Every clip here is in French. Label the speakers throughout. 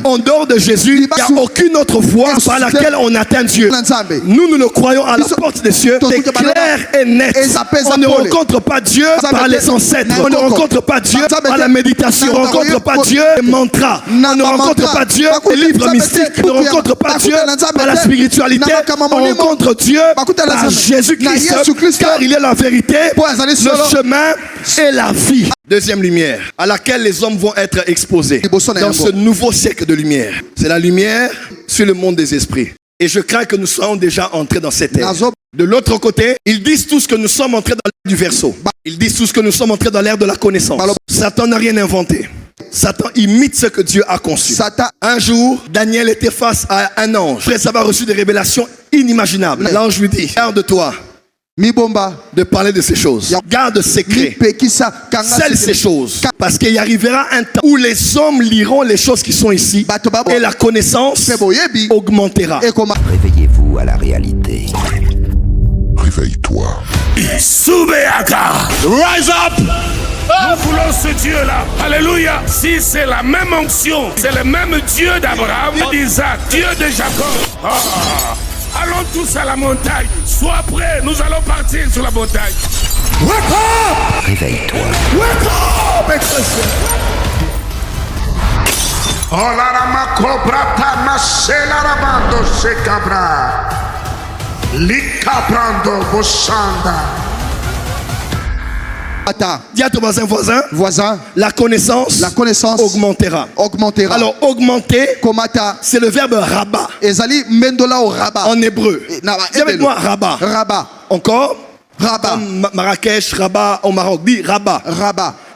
Speaker 1: En dehors de Jésus, il n'y a aucune autre voie par laquelle on atteint Dieu. Nous le croyons à la porte des cieux. C'est clair et net. On ne rencontre pas Dieu par les ancêtres. On ne rencontre pas Dieu par la méditation. On ne rencontre pas Dieu par les mantras. On ne rencontre pas Dieu par les livres mystiques. On ne rencontre pas Dieu par la spiritualité. On rencontre Dieu par Jésus-Christ, car il est la vérité, le chemin et la vie. Deuxième lumière à laquelle les hommes vont être exposés dans ce nouveau siècle de lumière. C'est la lumière sur le monde des esprits. Et je crains que nous soyons déjà entrés dans cette ère. De l'autre côté, ils disent tous que nous sommes entrés dans l'ère du verseau. Ils disent tous que nous sommes entrés dans l'ère de la connaissance. Satan n'a rien inventé. Satan imite ce que Dieu a conçu. Un jour, Daniel était face à un ange. Après avoir reçu des révélations inimaginables, l'ange lui dit, garde-toi de parler de ces choses. Garde secret. Scelle ces choses. Parce qu'il arrivera un temps où les hommes liront les choses qui sont ici et la connaissance augmentera.
Speaker 2: Réveillez-vous à la réalité.
Speaker 3: Réveille-toi.
Speaker 4: Soubeaka. Rise up. Nous voulons ce Dieu-là. Alléluia. Si c'est la même onction, c'est le même Dieu d'Abraham, d'Isaac, Dieu de Jacob. Allons tous à la montagne. Sois prêts, nous allons partir sur la montagne. Wake up!
Speaker 2: Réveille-toi.
Speaker 4: Wake up! Oh la rama cobra tamasela rabando se cabra. Likabrando boshanda.
Speaker 1: Dis à ton voisin, la connaissance augmentera. Alors augmenter, c'est le verbe rabat. En hébreu. Dis avec moi rabat. Encore rabat. Marrakech, rabat au Maroc. Dis rabat.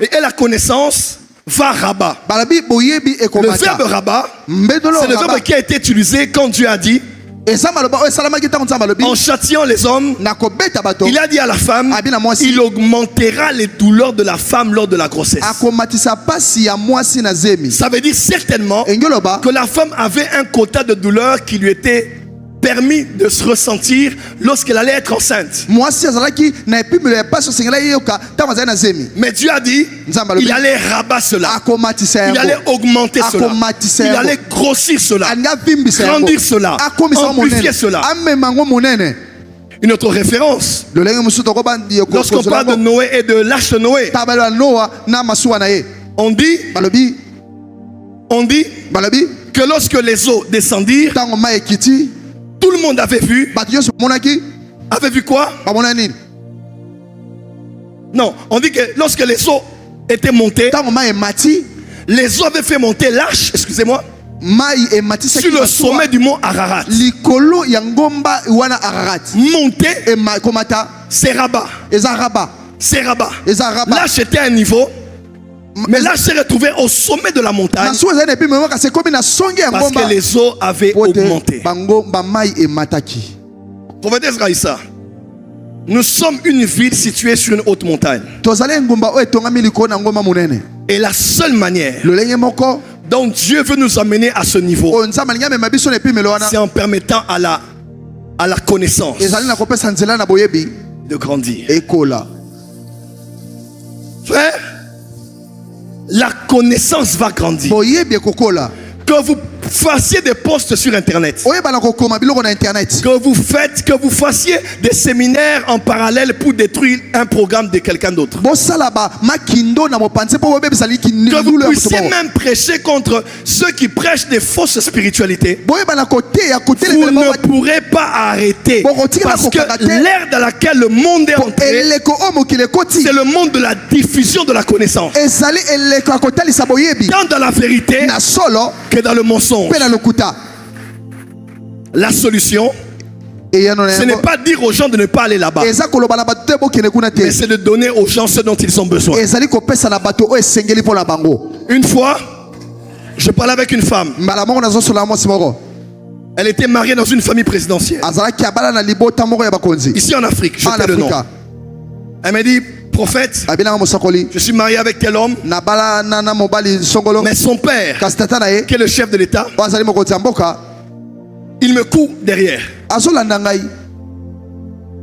Speaker 1: Et la connaissance va rabat. Le verbe rabat, c'est le verbe qui a été utilisé quand Dieu a dit, en châtiant les hommes, il a dit à la femme, il augmentera les douleurs de la femme lors de la grossesse. Ça veut dire certainement que la femme avait un quota de douleur qui lui était permis de se ressentir lorsqu'elle allait être enceinte. Mais Dieu a dit, il allait rabattre cela, il allait augmenter cela, il allait grossir cela, grandir cela, amplifier cela. Une autre référence, lorsqu'on parle de Noé et de l'arche de Noé, on dit que lorsque les eaux descendirent, tout le monde avait vu. Avait vu quoi? Non, on dit que lorsque les eaux étaient montées, les eaux avaient fait monter l'arche, excusez-moi, sur le sommet du mont Ararat. Monter, c'est Rabat. L'arche était à un niveau, mais l'arche s'est retrouvée au sommet de la montagne parce que les eaux avaient augmenté. Prophétesse Raïssa, nous sommes une ville située sur une haute montagne. Et la seule manière dont Dieu veut nous amener à ce niveau, c'est en permettant à la connaissance de grandir. Frère, la connaissance va grandir. Que vous fassiez des posts sur internet, que vous fassiez des séminaires en parallèle pour détruire un programme de quelqu'un d'autre, que vous puissiez même prêcher contre ceux qui prêchent des fausses spiritualités, vous ne pourrez pas arrêter, parce que l'ère dans laquelle le monde est entré, c'est le monde de la diffusion de la connaissance, tant dans la vérité que dans le mensonge. La solution, ce n'est pas dire aux gens de ne pas aller là-bas, mais c'est de donner aux gens ce dont ils ont besoin. Une fois, je parlais avec une femme. Elle était mariée dans une famille présidentielle ici en Afrique. Je sais le nom. Elle m'a dit, prophète, je suis marié avec tel homme, mais son père, qui est le chef de l'État, il me court derrière.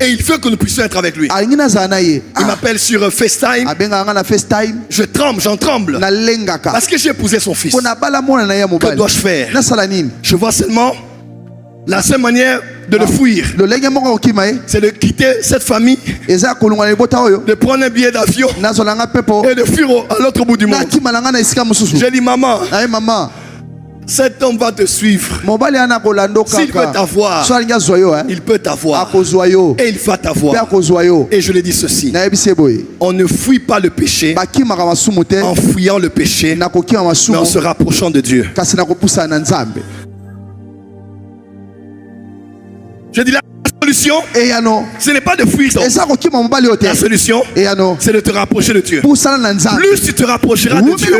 Speaker 1: Et il veut que nous puissions être avec lui. Il m'appelle sur FaceTime. Je tremble, j'en tremble. Parce que j'ai épousé son fils. Que dois-je faire? Je vois seulement la seule manière de le fuir, c'est de quitter cette famille, de prendre un billet d'avion et de fuir à l'autre bout du monde. J'ai dit, maman, cet homme va te suivre. S'il peut t'avoir, il peut t'avoir. Et il va t'avoir. Et je lui ai dit ceci: on ne fuit pas le péché en fuyant le péché, mais en se rapprochant de Dieu. Je dis la solution, ce n'est pas de fuir. La solution, c'est de te rapprocher de Dieu. Plus tu te rapprocheras de Dieu,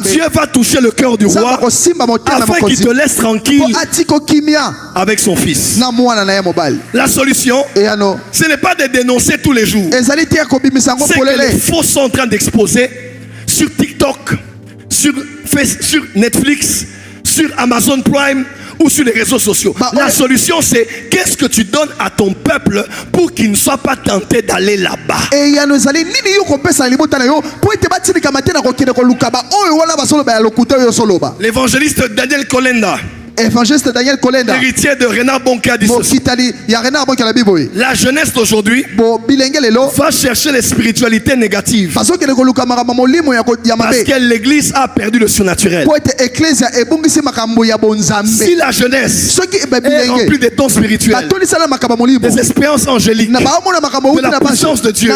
Speaker 1: Dieu va toucher le cœur du roi afin qu'il te laisse tranquille avec son fils. La solution, ce n'est pas de dénoncer tous les jours. C'est que les faux sont en train d'exposer sur TikTok, sur Netflix, sur Amazon Prime ou sur les réseaux sociaux. La solution, c'est qu'est-ce que tu donnes à ton peuple pour qu'il ne soit pas tenté d'aller là-bas. L'évangéliste Daniel Kolenda,
Speaker 3: évangéliste Daniel Kolenda,
Speaker 1: héritier de Renard Bonke, a dit ceci: la jeunesse d'aujourd'hui va chercher les spiritualités négatives parce que l'église a perdu le surnaturel. Si la jeunesse est remplie des dons spirituels, des expériences angéliques, de la puissance de Dieu,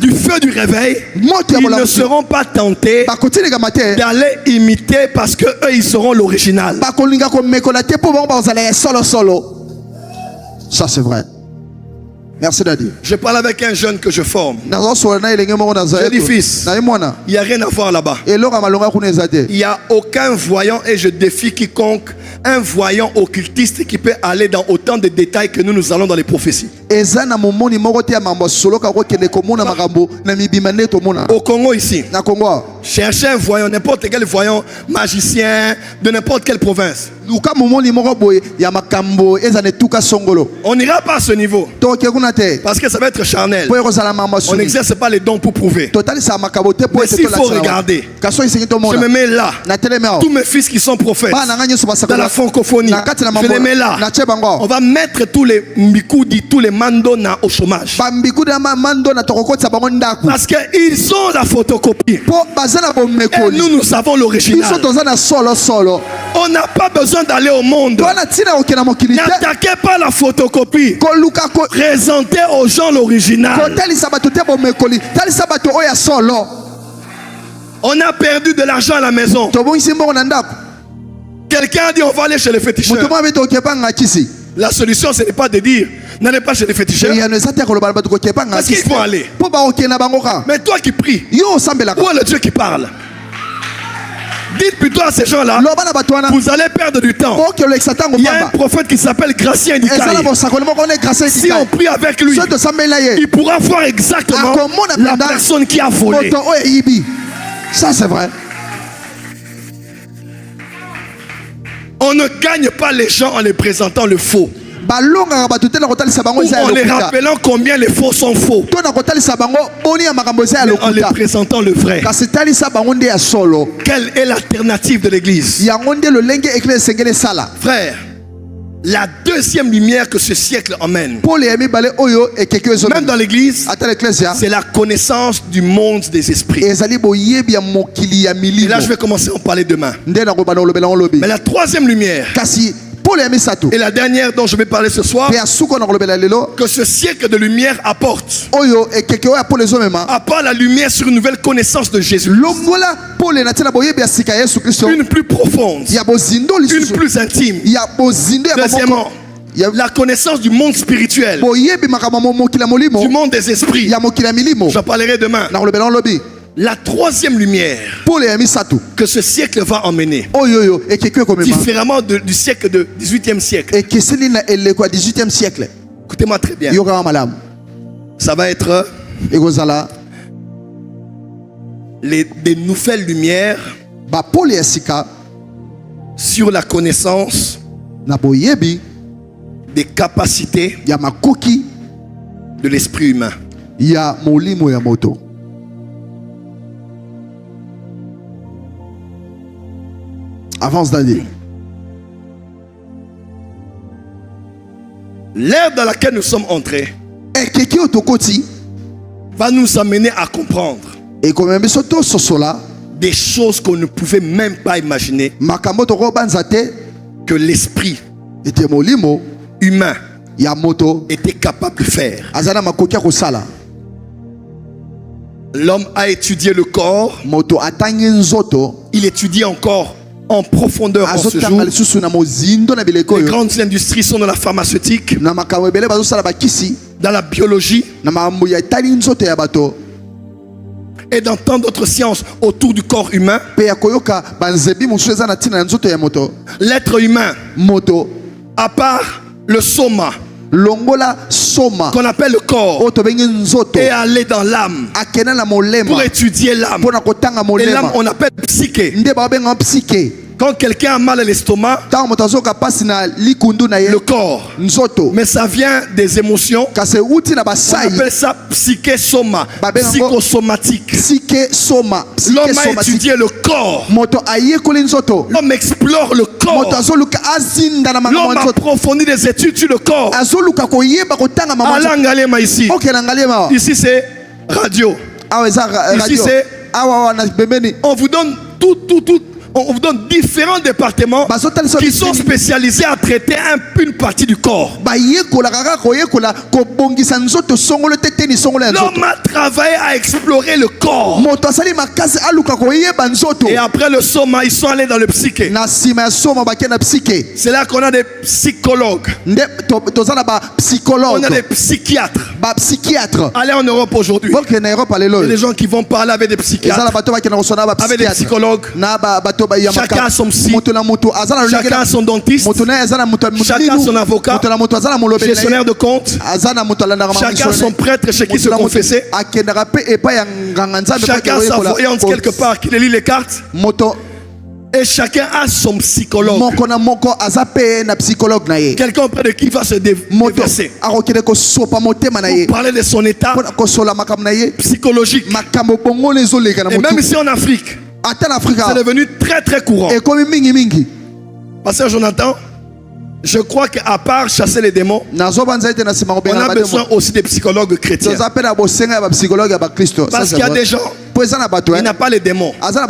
Speaker 1: du feu du réveil, ils ne seront pas tentés d'aller imiter parce que eux ils seront l'original.
Speaker 3: Ça c'est vrai. Merci Daddy.
Speaker 1: Je parle avec un jeune que je forme. Je dis fils, il n'y a rien à voir là-bas. Il n'y a aucun voyant et je défie quiconque, un voyant occultiste qui peut aller dans autant de détails que nous allons dans les prophéties. Au Congo ici, cherchez un voyant, n'importe quel voyant, magicien de n'importe quelle province. On n'ira pas à ce niveau parce que ça va être charnel. On n'exerce pas les dons pour prouver. Mais s'il faut regarder, je me mets là. Tous mes fils qui sont prophètes dans la francophonie, je les mets là. On va mettre tous les mbikoudi, tous les mandona au chômage parce qu'ils ont la photocopie et nous savons l'original. On n'a pas besoin d'aller au monde. N'attaquez pas la photocopie. Présentez aux gens l'original. On a perdu de l'argent à la maison. Quelqu'un a dit on va aller chez les féticheurs. La solution, ce n'est pas de dire n'allez pas chez les féticheurs. Parce qu'ils vont aller. Mais toi qui pries, où est le Dieu qui parle? Dites plutôt à ces gens-là, vous allez perdre du temps. Il y a un prophète qui s'appelle Gratien Ndikayi. Si on prie avec lui, il pourra voir exactement la personne qui a volé.
Speaker 3: Ça c'est vrai.
Speaker 1: On ne gagne pas les gens en les présentant le faux, ou en les rappelant combien les faux sont faux, mais en les présentant le vrai. Quelle est l'alternative de l'église? Frère, la deuxième lumière que ce siècle emmène, même dans l'église, c'est la connaissance du monde des esprits. Et là je vais commencer à en parler demain. Mais la troisième lumière et la dernière dont je vais parler ce soir, que ce siècle de lumière apporte la lumière sur une nouvelle connaissance de Jésus, une plus profonde, une plus intime. Deuxièmement, la connaissance du monde spirituel, du monde des esprits. J'en parlerai demain. La troisième lumière que ce siècle va emmener, différemment du siècle du 18e siècle. Écoutez-moi très bien. Ça va être des nouvelles lumières sur la connaissance des capacités de l'esprit humain.
Speaker 3: Il y a molimo ya moto. Avance Daniel.
Speaker 1: L'ère dans laquelle nous sommes entrés
Speaker 3: Et keki otokoti
Speaker 1: va nous amener à comprendre
Speaker 3: et comme même soto sosola
Speaker 1: des choses qu'on ne pouvait même pas imaginer
Speaker 3: makambo toko banzate
Speaker 1: que l'esprit
Speaker 3: était molimo
Speaker 1: humain
Speaker 3: ya moto
Speaker 1: était capable de faire.
Speaker 3: azana makokia kosala.
Speaker 1: L'homme a étudié le corps,
Speaker 3: Moto atangi nzoto
Speaker 1: il étudie encore en profondeur en ce jour.
Speaker 3: azotanga lisusu na mozindo na bileko
Speaker 1: Les
Speaker 3: yo
Speaker 1: grandes industries sont dans la pharmaceutique,
Speaker 3: na makambo ebele bazosala bakisi
Speaker 1: dans la biologie
Speaker 3: na makambo ya etali nzoto ya bato
Speaker 1: et dans tant d'autres sciences autour du corps humain.
Speaker 3: pe ya koyoka banzebi mosusu eza na ntina na nzoto ya moto.
Speaker 1: L'être humain,
Speaker 3: Moto
Speaker 1: à part le soma
Speaker 3: longola soma
Speaker 1: qu'on appelle le corps,
Speaker 3: oyo tobengi nzoto
Speaker 1: est allé dans l'âme
Speaker 3: akenda na molema
Speaker 1: pour étudier l'âme.
Speaker 3: mpona kotanga
Speaker 1: Et l'âme,
Speaker 3: molema
Speaker 1: on appelle psyché.
Speaker 3: nde babenga psyché.
Speaker 1: Quand quelqu'un a mal à l'estomac,
Speaker 3: Ntango moto azoyoka pasi na likundu na ye
Speaker 1: le corps.
Speaker 3: nzoto
Speaker 1: Mais ça vient des émotions.
Speaker 3: kasi euti na
Speaker 1: On
Speaker 3: basai
Speaker 1: appelle ça psyché soma,
Speaker 3: Babenga
Speaker 1: psychosomatique.
Speaker 3: psyché soma psyché
Speaker 1: L'homme a
Speaker 3: somatique.
Speaker 1: étudié le corps.
Speaker 3: Moto ayekoli nzoto
Speaker 1: L'homme explore le
Speaker 3: moto
Speaker 1: corps.
Speaker 3: azoluka azinda na makambo
Speaker 1: L'homme
Speaker 3: ya
Speaker 1: a
Speaker 3: nzoto
Speaker 1: approfondi des études sur le corps.
Speaker 3: azoluka koyeba kotanga makambo ya nzoto.
Speaker 1: Alangalema ici.
Speaker 3: okela ngalema
Speaker 1: Ici c'est radio.
Speaker 3: awa eza
Speaker 1: Ici,
Speaker 3: radio
Speaker 1: c'est-
Speaker 3: awa na pembeni
Speaker 1: On vous donne on vous donne différents départements
Speaker 3: bazotalisa
Speaker 1: qui sont spécialisés à traiter une partie du corps.
Speaker 3: bayekola kaka koyekola kobongisa nzoto songolo te teni songolo ya nzoto.
Speaker 1: L'homme a travaillé à explorer le corps.
Speaker 3: Moto asali makasi aluka koyeba nzoto
Speaker 1: Et après le soma, ils sont allés dans le psyché.
Speaker 3: na nsima ya soma bakei na psyché
Speaker 1: C'est là qu'on a des psychologues,
Speaker 3: nde toza na
Speaker 1: on a des
Speaker 3: bapsychologue
Speaker 1: psychiatres.
Speaker 3: bapsychiatre
Speaker 1: Allez en Europe aujourd'hui.
Speaker 3: boke na Europe
Speaker 1: Il y a
Speaker 3: alelo
Speaker 1: des gens qui vont parler avec des
Speaker 3: eza na
Speaker 1: psychiatres,
Speaker 3: bato bakenda kosona na
Speaker 1: avec des
Speaker 3: bapsychiatre
Speaker 1: psychologues.
Speaker 3: na bato ya
Speaker 1: Chacun a son psy.
Speaker 3: moto na moto aza na lolenge
Speaker 1: Chacun
Speaker 3: na
Speaker 1: a son dentiste,
Speaker 3: moto na ye aza na moto
Speaker 1: chacun son avocat,
Speaker 3: moto na moto aza na molobeli na
Speaker 1: gestionnaire
Speaker 3: ye
Speaker 1: de compte.
Speaker 3: aza na moto alandaka
Speaker 1: Chacun son prêtre chez qui se confesser.
Speaker 3: akendaka mpe epai ya nganga nzambe
Speaker 1: Chacun sa voyance quelque part qui lit les cartes.
Speaker 3: moto
Speaker 1: Et chacun a son psychologue.
Speaker 3: moko na moko aza mpe na psychologue na ye
Speaker 1: Quelqu'un auprès de qui va se
Speaker 3: moto
Speaker 1: déverser.
Speaker 3: akokende kosopa motema na
Speaker 1: Pour
Speaker 3: ye
Speaker 1: parler de son état
Speaker 3: mpona kosola makambo na ye
Speaker 1: psychologique.
Speaker 3: makambo bongono ezoleka na
Speaker 1: Et même
Speaker 3: motu
Speaker 1: ici en Afrique,
Speaker 3: ata na afrika
Speaker 1: c'est devenu très très courant.
Speaker 3: ekomi mingimingi.
Speaker 1: Pasteur Jonathan, je crois qu'à part chasser les démons,
Speaker 3: nazobanza ete na nsima
Speaker 1: on
Speaker 3: kobenga
Speaker 1: a
Speaker 3: na
Speaker 1: besoin
Speaker 3: bademo
Speaker 1: aussi des psychologues chrétiens.
Speaker 3: toza mpe na bosenga ya bapsychologue ya bakristo.
Speaker 1: Parce qu'il y a des gens,
Speaker 3: po eza na bato
Speaker 1: il n'a pas les démons.
Speaker 3: aza na